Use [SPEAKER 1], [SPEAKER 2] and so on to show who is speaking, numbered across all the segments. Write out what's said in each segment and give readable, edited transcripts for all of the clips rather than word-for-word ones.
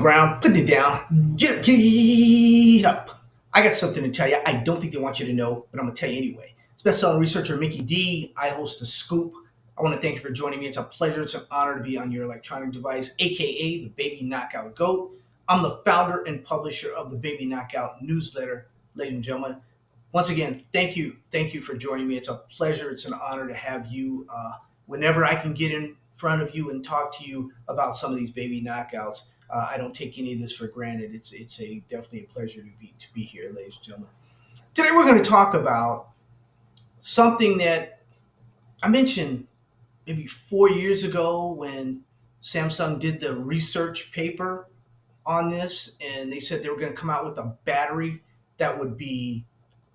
[SPEAKER 1] ground, putting it down. Get up. I got something to tell you. I don't think they want you to know, but I'm going to tell you anyway. It's best-selling researcher Mickey D. I host The Scoop. I want to thank you for joining me. It's a pleasure. It's an honor to be on your electronic device, aka the Baby Knockout Goat. I'm the founder and publisher of the Baby Knockout newsletter, ladies and gentlemen. Once again, thank you. Thank you for joining me. It's a pleasure. It's an honor to have you. Whenever I can get in front of you and talk to you about some of these baby knockouts, I don't take any of this for granted. It's definitely a pleasure to be here, ladies and gentlemen. Today we're going to talk about something that I mentioned maybe 4 years ago when Samsung did the research paper on this, and they said they were going to come out with a battery that would be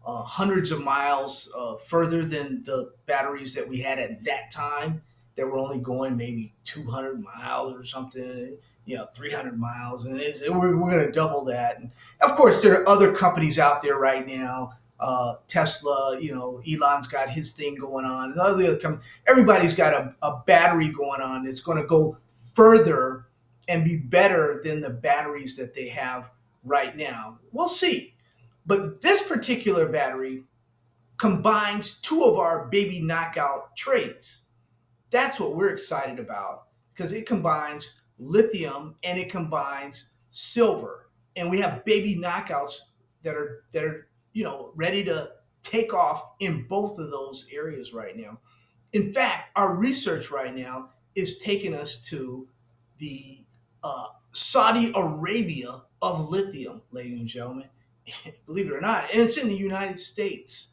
[SPEAKER 1] hundreds of miles further than the batteries that we had at that time. That were only going maybe 200 miles or something, 300 miles, and we're going to double that. And of course, there are other companies out there right now. Tesla, Elon's got his thing going on. And other companies, everybody's got a battery going on that's going to go further and be better than the batteries that they have right now. We'll see. But this particular battery combines two of our baby knockout traits. That's what we're excited about because it combines lithium and it combines silver. And we have baby knockouts that are ready to take off in both of those areas right now. In fact, our research right now is taking us to the Saudi Arabia of lithium, ladies and gentlemen. Believe it or not, and it's in the United States.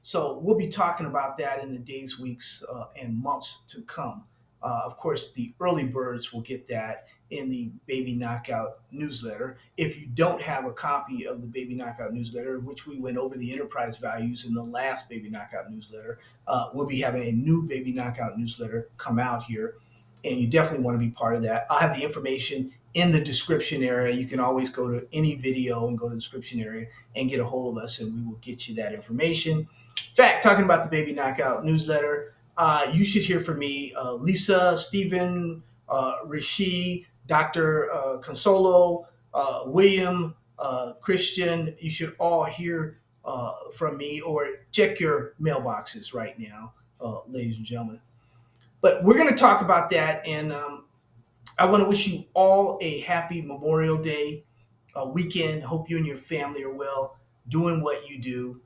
[SPEAKER 1] So we'll be talking about that in the days, weeks, and months to come. Of course, the early birds will get that in the Baby Knockout newsletter. If you don't have a copy of the Baby Knockout newsletter, which we went over the enterprise values in the last Baby Knockout newsletter, we'll be having a new Baby Knockout newsletter come out here, and you definitely want to be part of that. I'll have the information in the description area. You can always go to any video and go to the description area and get a hold of us, and we will get you that information. In fact, talking about the Baby Knockout newsletter, you should hear from me, Lisa, Stephen, Rishi, Dr. Consolo, William, Christian. You should all hear from me or check your mailboxes right now, ladies and gentlemen. But we're going to talk about that, and I want to wish you all a happy Memorial Day weekend. Hope you and your family are well, doing what you do.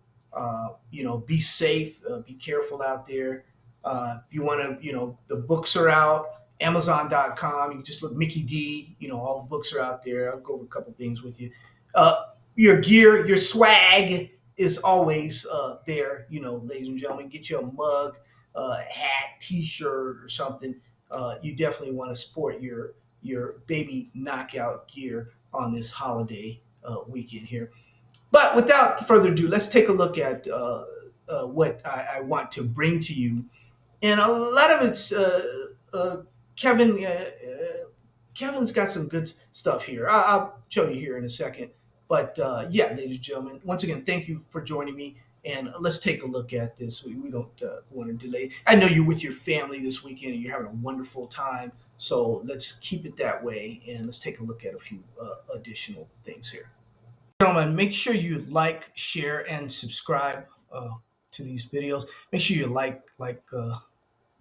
[SPEAKER 1] Be safe, be careful out there. If you want to, the books are out, Amazon.com. You can just look Mickey D. All the books are out there. I'll go over a couple things with you. Your gear, your swag is always there, ladies and gentlemen. Get you a mug, hat, T-shirt, or something. You definitely want to sport your baby knockout gear on this holiday weekend here. But without further ado, let's take a look at what I want to bring to you. And a lot of it's Kevin. Kevin's got some good stuff here. I'll show you here in a second. But yeah, ladies and gentlemen, once again, thank you for joining me. And let's take a look at this. We don't want to delay. I know you're with your family this weekend and you're having a wonderful time. So let's keep it that way. And let's take a look at a few additional things here. Gentlemen, make sure you like, share, and subscribe to these videos. Make sure you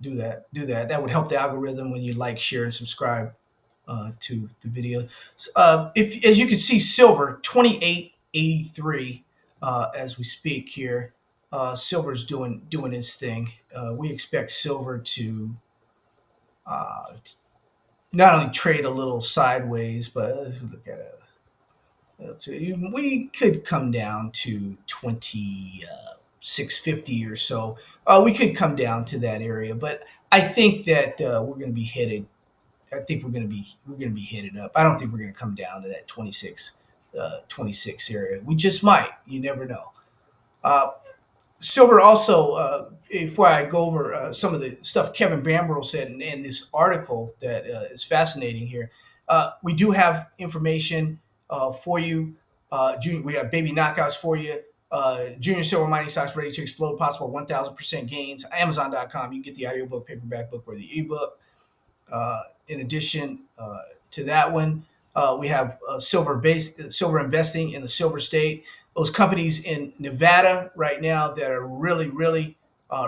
[SPEAKER 1] do that. That would help the algorithm when you like, share, and subscribe to the video. If, as you can see, silver 28.83 as we speak here. Silver's doing its thing. We expect silver to not only trade a little sideways, but look at it. We could come down to 26.50 or so. We could come down to that area, but I think that we're going to be headed. I think we're going to be headed up. I don't think we're going to come down to that 26 area. We just might. You never know. Silver also, before I go over some of the stuff Kevin Bambro said in this article that is fascinating here, we do have information for you. We have baby knockouts for you. Junior silver mining stocks ready to explode, possible 1,000% gains. Amazon.com. You can get the audiobook, paperback book, or the ebook. In addition to that one, We have silver investing in the silver state. Those companies in Nevada right now that are really, really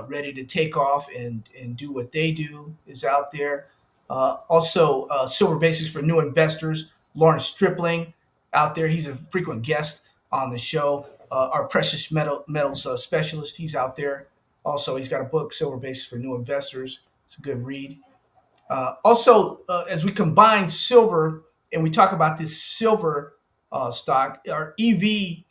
[SPEAKER 1] ready to take off and do what they do is out there. Also, silver basis for new investors. Lawrence Stripling out there. He's a frequent guest on the show. Our precious metals specialist. He's out there. Also, he's got a book, Silver Basis for New Investors. It's a good read. Also, as we combine silver and we talk about this silver stock, our EV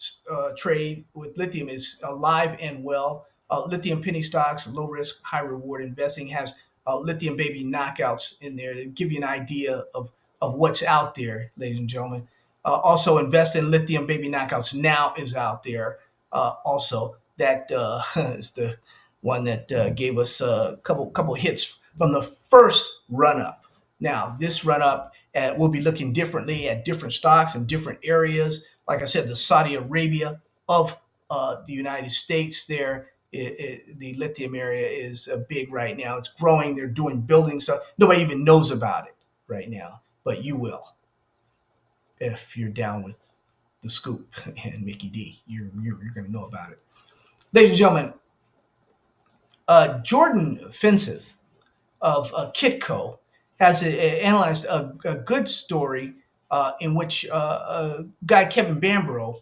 [SPEAKER 1] trade with lithium is alive and well. Lithium penny stocks, low risk, high reward investing has lithium baby knockouts in there to give you an idea of what's out there, ladies and gentlemen. Also, invest in lithium baby knockouts now is out there. Also, that is the one that gave us a couple hits from the first run up. Now, this run up will be looking differently at different stocks in different areas. Like I said, the Saudi Arabia of the United States, there, the lithium area is big right now. It's growing. They're doing building stuff. Nobody even knows about it right now, but you will if you're down with the scoop and Mickey D. You're going to know about it. Ladies and gentlemen, Jordan Fenseth of Kitco has analyzed a good story in which guy Kevin Bambro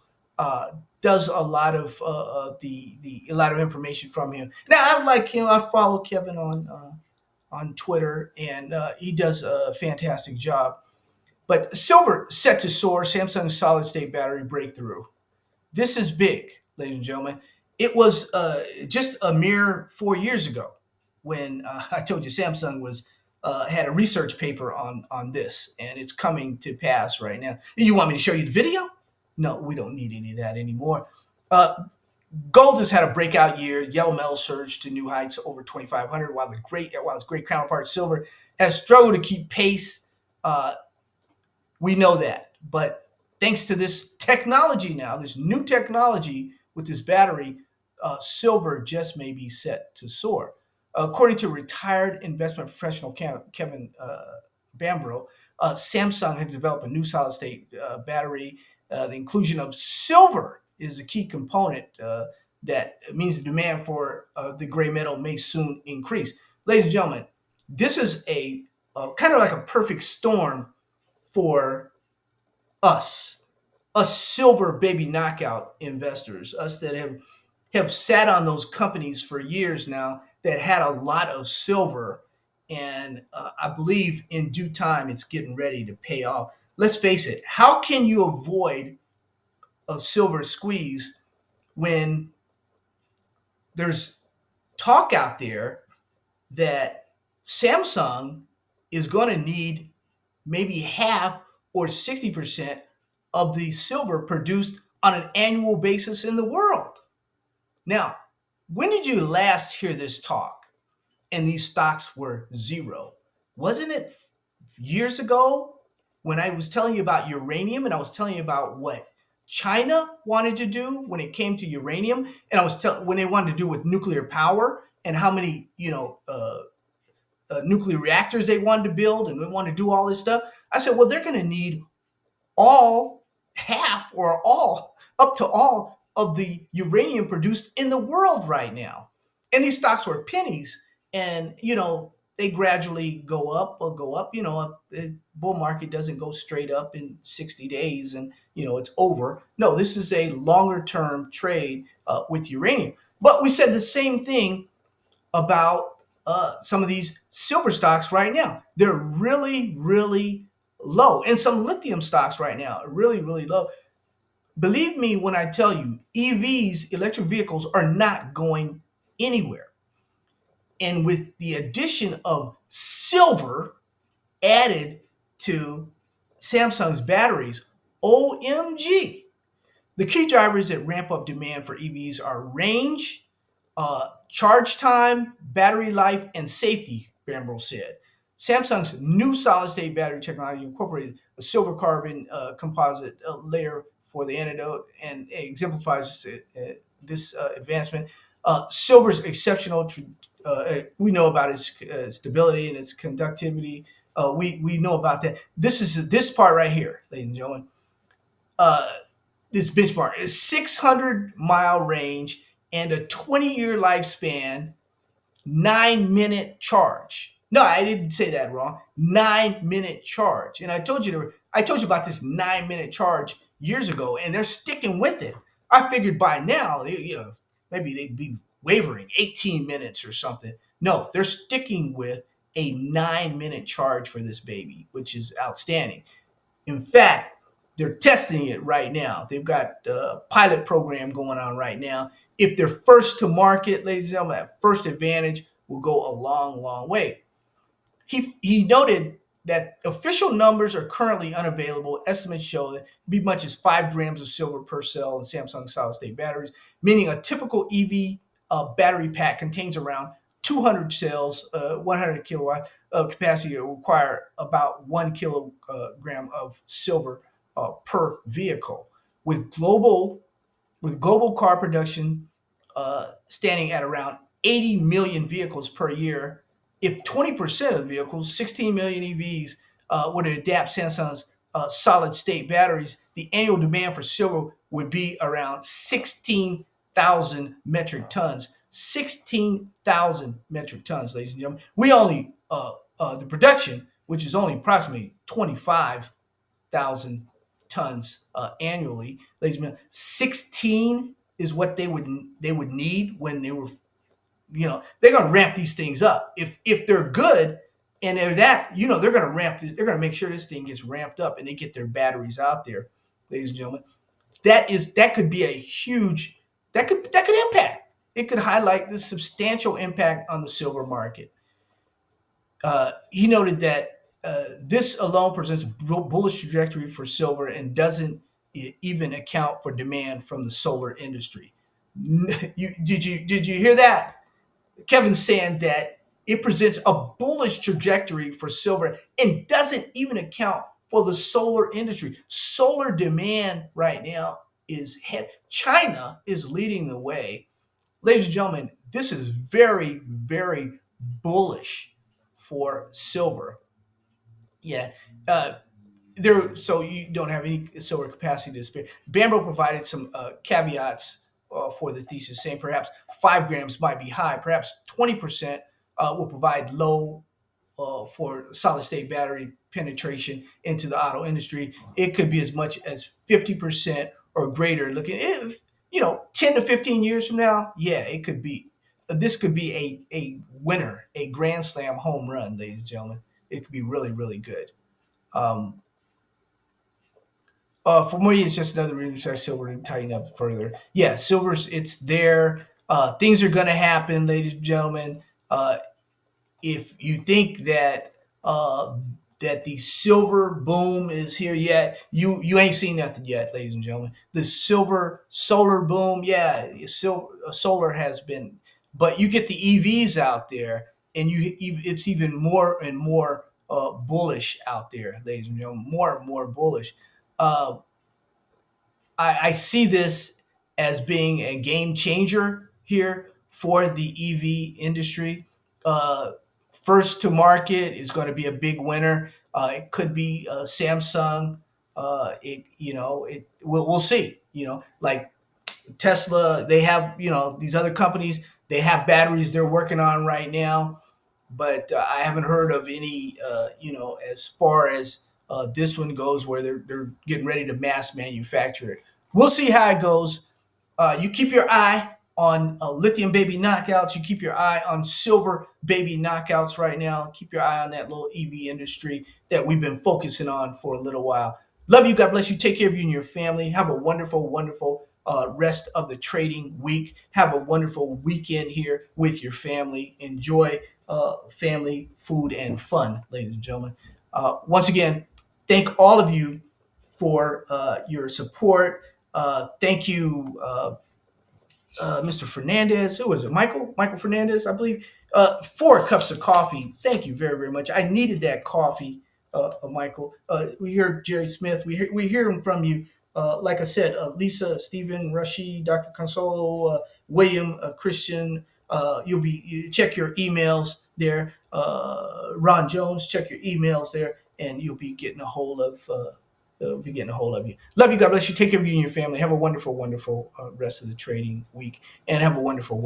[SPEAKER 1] does a lot of a lot of information from him. Now I like him. I follow Kevin on Twitter, and he does a fantastic job. But silver set to soar. Samsung solid state battery breakthrough. This is big, ladies and gentlemen. It was just a mere 4 years ago when I told you Samsung was had a research paper on this, and it's coming to pass right now. You want me to show you the video? No, we don't need any of that anymore. Gold has had a breakout year. Yellow metal surged to new heights over 2,500, while its great counterpart silver has struggled to keep pace. We know that. But thanks to this technology now, this new technology with this battery, silver just may be set to soar. According to retired investment professional Kevin Bambro, Samsung has developed a new solid state battery. The inclusion of silver is a key component that means the demand for the gray metal may soon increase. Ladies and gentlemen, this is a kind of like a perfect storm for us silver baby knockout investors, us that have sat on those companies for years now that had a lot of silver, and I believe in due time it's getting ready to pay off. Let's face it, how can you avoid a silver squeeze when there's talk out there that Samsung is going to need maybe half or 60% of the silver produced on an annual basis in the world? Now, when did you last hear this talk and these stocks were zero? Wasn't it years ago when I was telling you about uranium and I was telling you about what China wanted to do when it came to uranium, and I was when they wanted to do with nuclear power and how many nuclear reactors they wanted to build and they wanted to do all this stuff. I said, well, they're going to need all, half or all, up to all of the uranium produced in the world right now. And these stocks were pennies, and they gradually go up or go up. The bull market doesn't go straight up in 60 days and it's over. No, this is a longer term trade with uranium. But we said the same thing about some of these silver stocks right now. They're really, really low. And some lithium stocks right now are really, really low. Believe me when I tell you, EVs, electric vehicles, are not going anywhere. And with the addition of silver added to Samsung's batteries, OMG. The key drivers that ramp up demand for EVs are range, charge time, battery life, and safety, Bambro said. Samsung's new solid-state battery technology incorporated a silver carbon composite layer for the anode and exemplifies this advancement. Silver's exceptional, we know about its stability and its conductivity. We know about that. This part right here, ladies and gentlemen. Uh, this benchmark is 600-mile range and a 20-year lifespan, 9-minute charge. No, I didn't say that wrong. 9-minute charge. And I told you about this 9-minute charge years ago, and they're sticking with it. I figured by now, maybe they'd be wavering 18 minutes or something. No, they're sticking with a 9-minute charge for this baby, which is outstanding. In fact, they're testing it right now. They've got a pilot program going on right now. If they're first to market, ladies and gentlemen, that first advantage will go a long, long way. He noted that official numbers are currently unavailable. Estimates show that be much as 5 grams of silver per cell in Samsung solid state batteries, meaning a typical EV battery pack contains around 200 cells, 100 kilowatt of capacity to require about 1 kilogram of silver per vehicle. With global with global car production standing at around 80 million vehicles per year, if 20% of the vehicles, 16 million EVs, were to adapt Samsung's solid state batteries, the annual demand for silver would be around 16,000 metric tons. 16,000 metric tons, ladies and gentlemen. We only, the production, which is only approximately 25,000 tons annually, ladies and gentlemen. 16 is what they would need when they were, they're going to ramp these things up. If they're good and they're that, they're going to ramp this. They're going to make sure this thing gets ramped up and they get their batteries out there, ladies and gentlemen. That could be a huge that could impact. It could highlight the substantial impact on the silver market. He noted that this alone presents a bullish trajectory for silver and doesn't even account for demand from the solar industry. Did you hear that? Kevin's saying that it presents a bullish trajectory for silver and doesn't even account for the solar industry. Solar demand right now China is leading the way. Ladies and gentlemen, this is very, very bullish for silver. Yeah. There, so you don't have any silver capacity to spare. Bambo provided some caveats for the thesis, saying perhaps 5 grams might be high, perhaps 20% will provide low for solid state battery penetration into the auto industry. It could be as much as 50% or greater. Looking if 10 to 15 years from now, yeah, it could be. This could be a winner, a grand slam home run, ladies and gentlemen. It could be really, really good. Um, for me, it's just another reason why silver to tighten up further. Yeah, silver's it's there. Things are going to happen, ladies and gentlemen. If you think uh, that the silver boom is here yet, you ain't seen nothing yet, ladies and gentlemen. The silver solar boom, yeah, solar has been, but you get the EVs out there, and it's even more and more bullish out there, ladies and gentlemen, more and more bullish. Uh, I see this as being a game changer here for the EV industry. Uh, First to market is going to be a big winner. It could be Samsung. We'll see. Like Tesla, they have these other companies. They have batteries they're working on right now, but I haven't heard of any. As far as this one goes, where they're getting ready to mass manufacture it. We'll see how it goes. You keep your eye on lithium baby knockouts. You keep your eye on silver baby knockouts right now. Keep your eye on that little EV industry that we've been focusing on for a little while. Love you. God bless you. Take care of you and your family. Have a wonderful, wonderful rest of the trading week. Have a wonderful weekend here with your family. Enjoy family, food, and fun, ladies and gentlemen. Once again, thank all of you for your support. Thank you, Mr. Fernandez. Who was it? Michael? Michael Fernandez, I believe. 4 cups of coffee. Thank you very, very much. I needed that coffee, Michael. We hear Jerry Smith. We hear him from you. Like I said, Lisa, Stephen, Rashid, Dr. Consolo, William, Christian. You check your emails. there. Ron Jones, check your emails there, and you'll be getting a hold of. Be getting a hold of you. Love you. God bless you. Take care of you and your family. Have a wonderful, wonderful rest of the trading week, and have a wonderful.